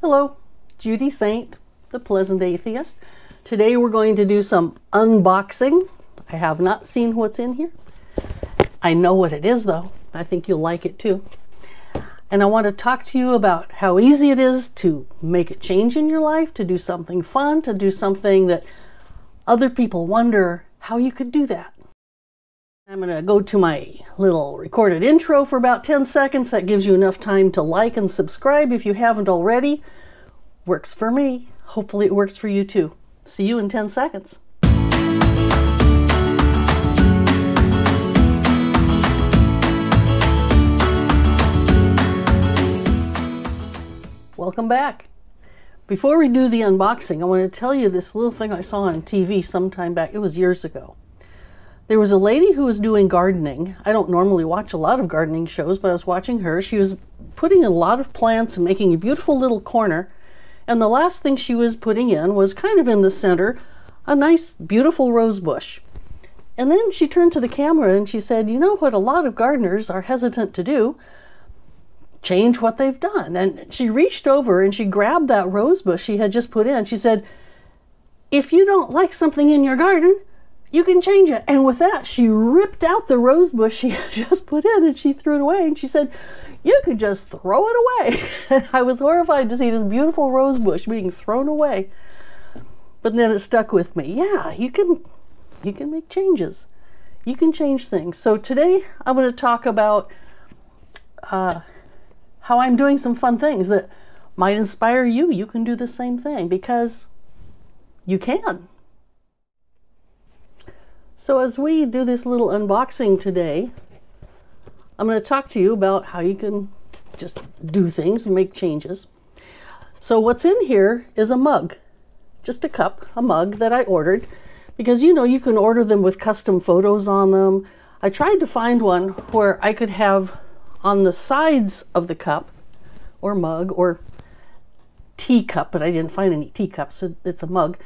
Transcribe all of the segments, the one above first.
Hello, Judy Saint, the Pleasant Atheist. Today we're going to do some unboxing. I have not seen what's in here. I know what it is though. I think you'll like it too. And I want to talk to you about how easy it is to make a change in your life, to do something fun, to do something that other people wonder how you could do that. I'm going to go to my little recorded intro for about 10 seconds. That gives you enough time to like and subscribe if you haven't already. Works for me. Hopefully it works for you too. See you in 10 seconds. Welcome back. Before we do the unboxing, I want to tell you this little thing I saw on TV sometime back. It was years ago. There was a lady who was doing gardening. I don't normally watch a lot of gardening shows, but I was watching her. She was putting a lot of plants and making a beautiful little corner. And the last thing she was putting in was kind of in the center, a nice, beautiful rose bush. And then she turned to the camera and she said, you know what a lot of gardeners are hesitant to do? Change what they've done. And she reached over and she grabbed that rose bush she had just put in. She said, if you don't like something in your garden, you can change it. And with that, she ripped out the rose bush she had just put in and she threw it away. And she said, you could just throw it away. And I was horrified to see this beautiful rose bush being thrown away. But then it stuck with me. Yeah, you can make changes. You can change things. So today I'm going to talk about how I'm doing some fun things that might inspire you. You can do the same thing because you can. So as we do this little unboxing today, I'm going to talk to you about how you can just do things and make changes. So what's in here is a mug, just a cup, a mug that I ordered, because you know you can order them with custom photos on them. I tried to find one where I could have on the sides of the cup or mug or teacup, but I didn't find any teacups, so it's a mug.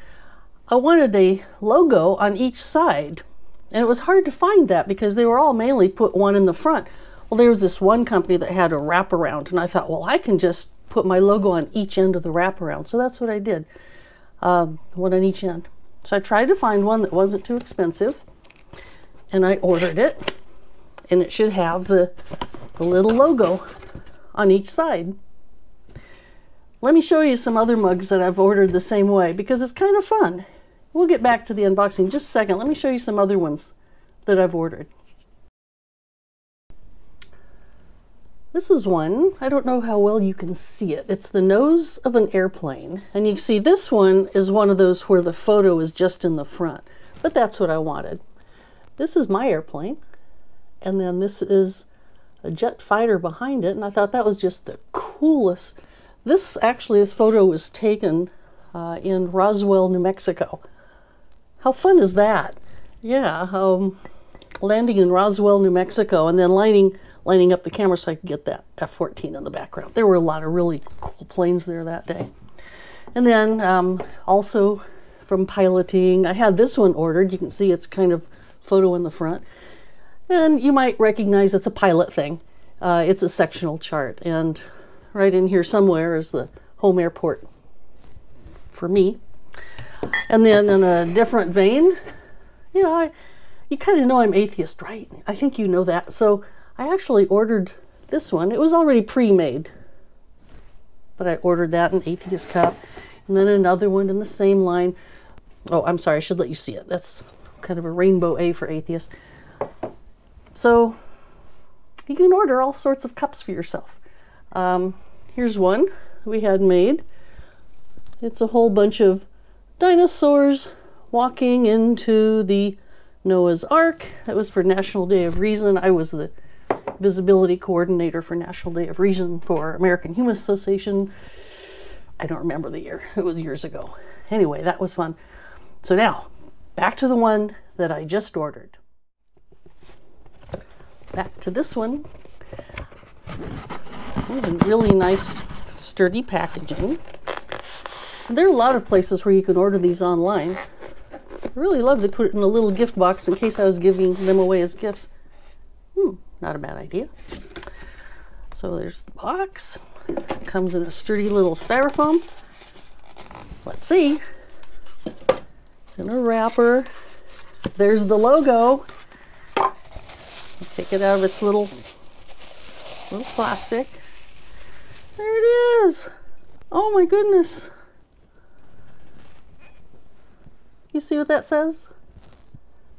I wanted a logo on each side, and it was hard to find that because they were all mainly put one in the front. Well, there was this one company that had a wraparound, and I thought, well, I can just put my logo on each end of the wraparound. So that's what I did, one on each end. So I tried to find one that wasn't too expensive, and I ordered it, and it should have the little logo on each side. Let me show you some other mugs that I've ordered the same way because it's kind of fun. We'll get back to the unboxing in just a second. Let me show you some other ones that I've ordered. This is one. I don't know how well you can see it. It's the nose of an airplane. And you can see this one is one of those where the photo is just in the front. But that's what I wanted. This is my airplane. And then this is a jet fighter behind it. And I thought that was just the coolest. This photo was taken in Roswell, New Mexico. How fun is that? Yeah, landing in Roswell, New Mexico, and then lining up the camera so I could get that F-14 in the background. There were a lot of really cool planes there that day. And then also from piloting, I had this one ordered. You can see it's kind of photo in the front. And you might recognize it's a pilot thing. It's a sectional chart. And right in here somewhere is the home airport for me. And then in a different vein, you know, you kind of know I'm atheist, right? I think you know that. So I actually ordered this one. It was already pre-made, but I ordered that in atheist cup. And then another one in the same line. Oh, I'm sorry, I should let you see it. That's kind of a rainbow A for atheist. So you can order all sorts of cups for yourself. Here's one we had made. It's a whole bunch of dinosaurs walking into the Noah's Ark. That was for National Day of Reason. I was the visibility coordinator for National Day of Reason for American Human Association. I don't remember the year. It was years ago. Anyway, that was fun. So now, back to the one that I just ordered. Back to this one. It's a really nice, sturdy packaging. And there are a lot of places where you can order these online. I really love they put it in a little gift box in case I was giving them away as gifts. Not a bad idea. So there's the box. Comes in a sturdy little styrofoam. Let's see. It's in a wrapper. There's the logo. Take it out of its little plastic. There it is. Oh my goodness. You see what that says?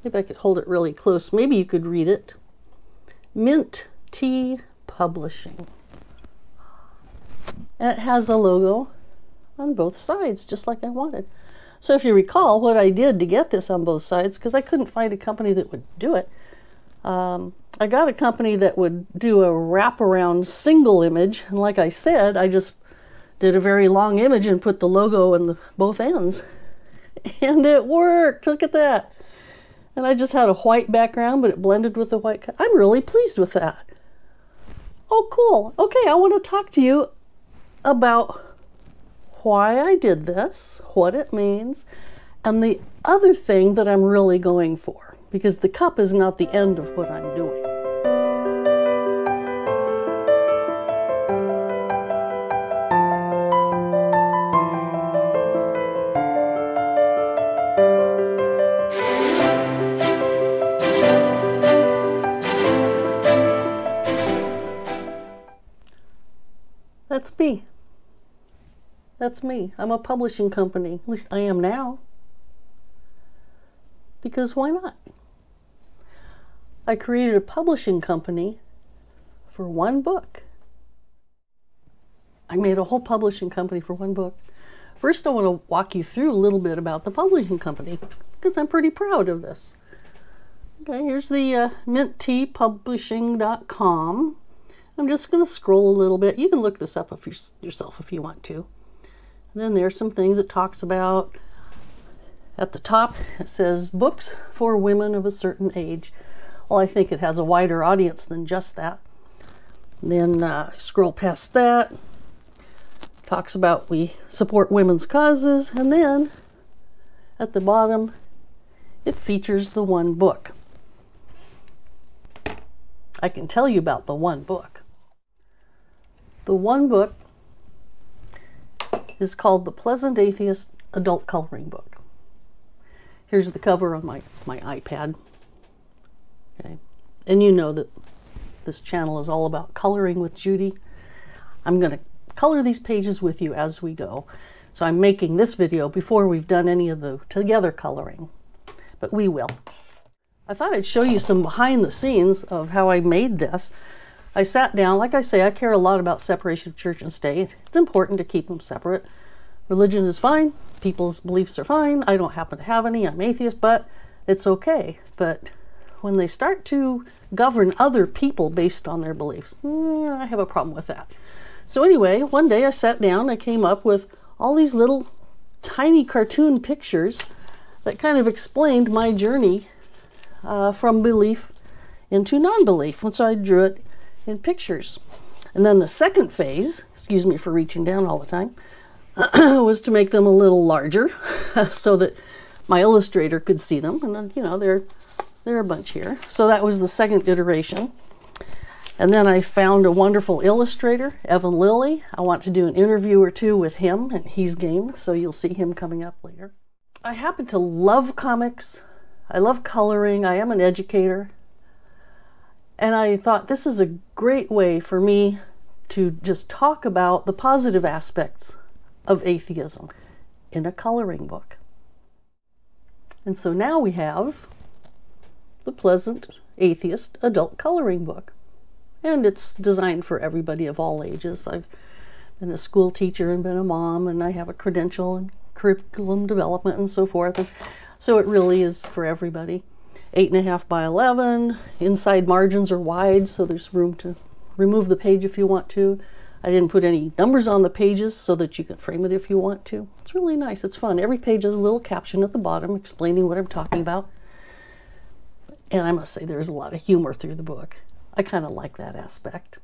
Maybe I could hold it really close. Maybe you could read it. Mint Tea Publishing. And it has the logo on both sides, just like I wanted. So if you recall what I did to get this on both sides, because I couldn't find a company that would do it, I got a company that would do a wraparound single image. And like I said, I just did a very long image and put the logo in both ends. And it worked. Look at that. And I just had a white background, but it blended with the white. I'm really pleased with that. Oh, cool. Okay, I want to talk to you about why I did this, what it means, and the other thing that I'm really going for, because the cup is not the end of what I'm doing. That's me. That's me. I'm a publishing company. At least I am now. Because why not? I created a publishing company for one book. I made a whole publishing company for one book. First, I want to walk you through a little bit about the publishing company, because I'm pretty proud of this. Okay, here's the mintteapublishing.com. I'm just going to scroll a little bit. You can look this up yourself if you want to. And then there's some things it talks about. At the top, it says books for women of a certain age. Well, I think it has a wider audience than just that. And then scroll past that. Talks about we support women's causes. And then at the bottom, it features the one book. I can tell you about the one book. The one book is called The Pleasant Atheist Adult Coloring Book. Here's the cover on my iPad. Okay. And you know that this channel is all about coloring with Judy. I'm going to color these pages with you as we go. So I'm making this video before we've done any of the together coloring, but we will. I thought I'd show you some behind the scenes of how I made this. I sat down, like I say, I care a lot about separation of church and state. It's important to keep them separate. Religion is fine. People's beliefs are fine. I don't happen to have any. I'm atheist, but it's okay. But when they start to govern other people based on their beliefs, I have a problem with that. So anyway, one day I sat down, I came up with all these little tiny cartoon pictures that kind of explained my journey from belief into non-belief. And so I drew it in pictures. And then the second phase, excuse me for reaching down all the time, was to make them a little larger so that my illustrator could see them. And then, you know, they're a bunch here. So that was the second iteration. And then I found a wonderful illustrator, Evan Lilly. I want to do an interview or two with him, and he's game, so you'll see him coming up later. I happen to love comics. I love coloring. I am an educator. And I thought this is a great way for me to just talk about the positive aspects of atheism in a coloring book. And so now we have the Pleasant Atheist Adult Coloring Book. And it's designed for everybody of all ages. I've been a school teacher and been a mom, and I have a credential in curriculum development and so forth. And so it really is for everybody. 8.5 by 11. Inside margins are wide, so there's room to remove the page if you want to. I didn't put any numbers on the pages so that you can frame it if you want to. It's really nice. It's fun. Every page has a little caption at the bottom explaining what I'm talking about. And I must say there's a lot of humor through the book. I kind of like that aspect.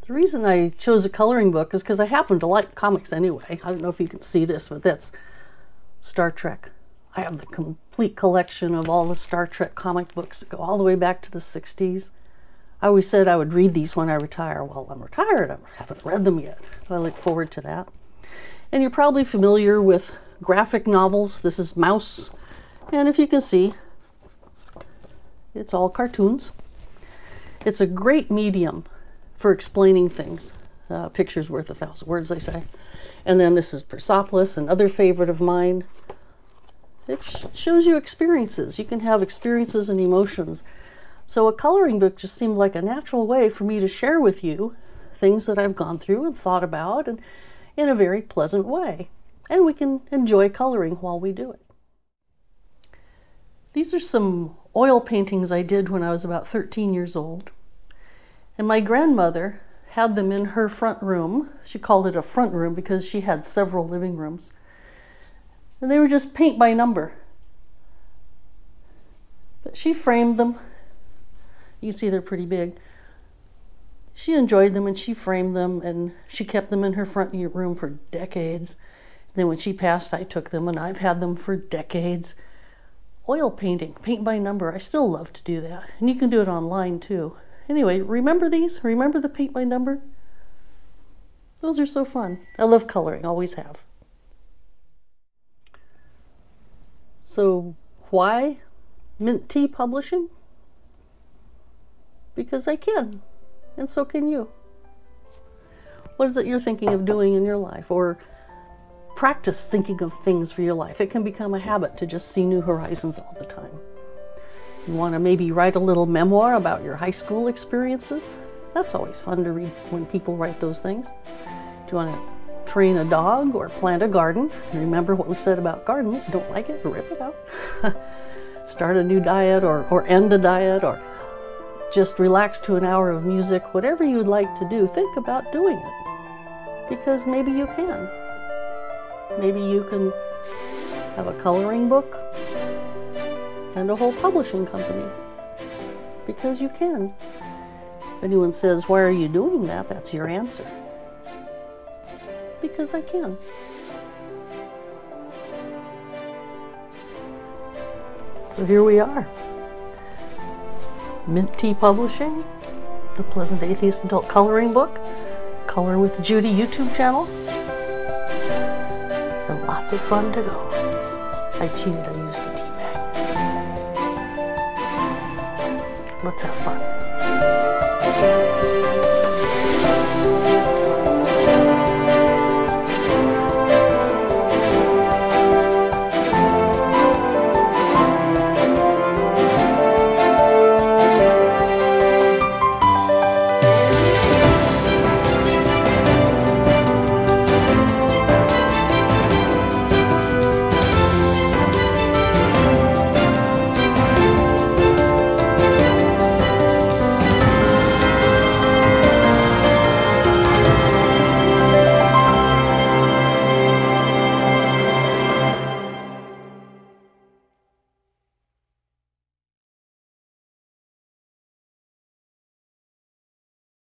The reason I chose a coloring book is because I happen to like comics anyway. I don't know if you can see this, but that's Star Trek. I have the complete collection of all the Star Trek comic books that go all the way back to the 60s. I always said I would read these when I retire. Well, I'm retired. I haven't read them yet. I look forward to that. And you're probably familiar with graphic novels. This is Mouse. And if you can see, it's all cartoons. It's a great medium for explaining things. Picture's worth 1,000 words, they say. And then this is Persepolis, another favorite of mine. It shows you experiences. You can have experiences and emotions. So a coloring book just seemed like a natural way for me to share with you things that I've gone through and thought about, and in a very pleasant way. And we can enjoy coloring while we do it. These are some oil paintings I did when I was about 13 years old. And my grandmother had them in her front room. She called it a front room because she had several living rooms. And they were just paint by number. But she framed them. You can see they're pretty big. She enjoyed them and she framed them and she kept them in her front room for decades. Then when she passed, I took them and I've had them for decades. Oil painting, paint by number. I still love to do that. And you can do it online too. Anyway, remember these? Remember the paint by number? Those are so fun. I love coloring, always have. So why Mint Tea Publishing? Because I can, and so can you. What is it you're thinking of doing in your life? Or practice thinking of things for your life. It can become a habit to just see new horizons all the time. You want to maybe write a little memoir about your high school experiences? That's always fun to read when people write those things. Do you want to train a dog or plant a garden? Remember what we said about gardens. Don't like it? Rip it out. Start a new diet or end a diet, or just relax to an hour of music. Whatever you'd like to do, think about doing it. Because maybe you can. Maybe you can have a coloring book and a whole publishing company. Because you can. If anyone says, why are you doing that? That's your answer. Because I can. So here we are. Mint Tea Publishing, the Pleasant Atheist Adult Coloring Book, Color with Judy YouTube channel, and lots of fun to go. I cheated, I used a tea bag. Let's have fun.